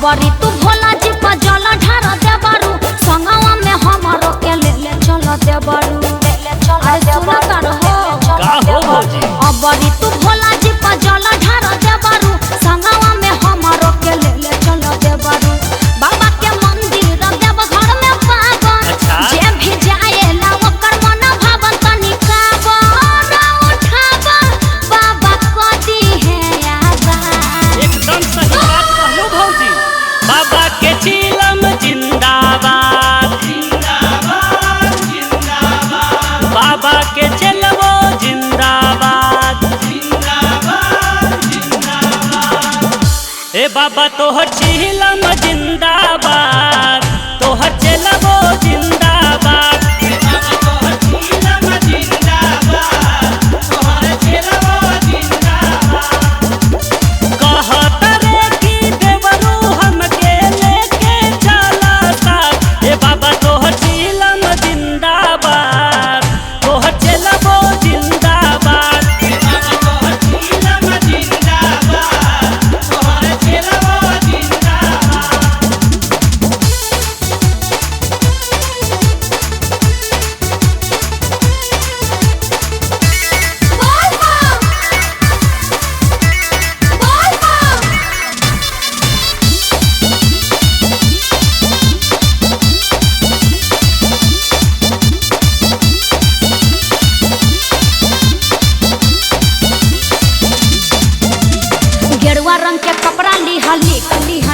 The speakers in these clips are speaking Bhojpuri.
अबरी तू भोला जी पर जल ढार दे बारू संगवा में हमरो के ले चल दे बारू अबरी तू भोला जी पर जल ढार दे बारू संगवा में हमरो के ले चल दे बारू बाबा के मंदिर देव घर में पावन जे भी जाए ला ओकर मन भावन तनी काबर उठावा बाबा को दी है आजा। एकदम सही बात कहलो भौजी। बाबा के चिलम जिंदाबाद जिंदाबाद जिंदाबाद, बाबा के चलबो जिंदाबाद जिंदाबाद जिंदाबाद। ए बाबा तोहर चिलम जिंदाबाद तोहर चलबो जिंदाबाद। ए बाबा तोहर चिलम जिंदाबाद तोहर चलबो जिंदाबाद। कहत रे कि देवरू हमके लेके चला साथ। ए बाबा तोहर चिलम जिंदाबाद तोहर चलबो जिंदाबाद। ए बाबा तोहर चिलम जिंदाबाद तोहर चलबो जिंदाबाद। गेरुआ रंग के कपड़ा लिह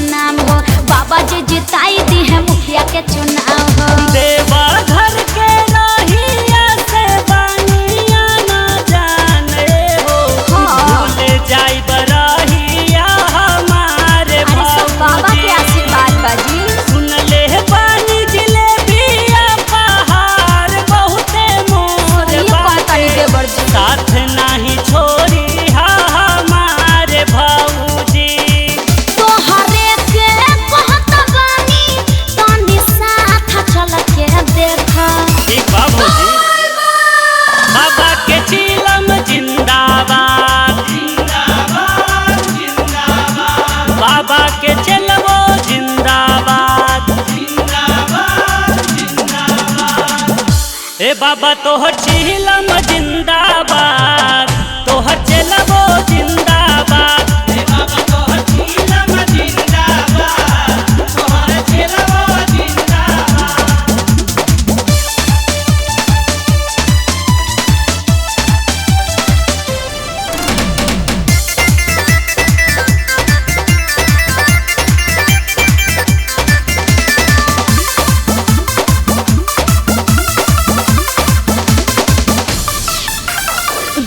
नाम हो बाबा जी जिताई दी है मुखिया के चुनाव हो। देवा घर के रहिया से बनिया न जाने हो भूल जाई बरहिया हमारे अरे सब बाबा के आशीर्वाद बाजी। सुन ले पानी जिलेबिया पहाड़ बहुते मोर बाटे साथ नहीं छोड़ी हमारे भौजी। तोहरे के कहत बानी तनी साथ चल के देख। ठीक बा भौजी। बाबा के चिलम जिंदाबाद जिंदाबाद जिंदाबाद, बाबा के चलबो जिंदाबाद जिंदाबाद जिंदाबाद। ए बाबा तोहर चिलम जिंदाबाद तोहर चलबो जिंदाबाद। ए बाबा तोहर चिलम जिंदाबाद तोहर चलबो जिंदाबाद।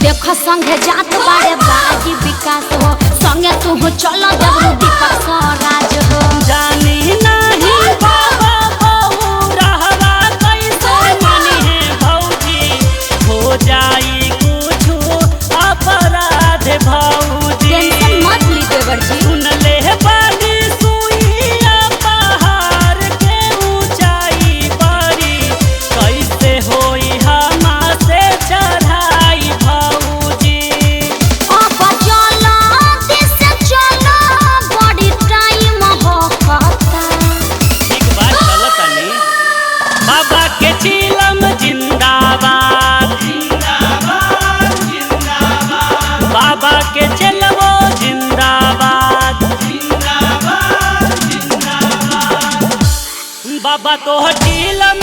देख संगे जात बारे बाजी विकास हो संगे तू चल देवरू दीपक स्वराज हो। जानी नहीं बाबा बहू रहवा कैसे मनी है भौजी हो जाई कुछ अपराध भौजी। टेंशन मत ली देवर जी। सुन ले बानी सुइया पहाड़ के ऊंचाई बड़ी कैसे होई हमसे चढ़ाई भौजी। अब चलो दिस चलो बड़ी टाइम हो कता। ठीक बात चलतनी। बाबा के चिलम जिंदाबाद जिंदाबाद जिंदाबाद, बाबा के चलबो जिंदाबाद जिंदाबाद जिंदाबाद। बाबा तोहर चिलम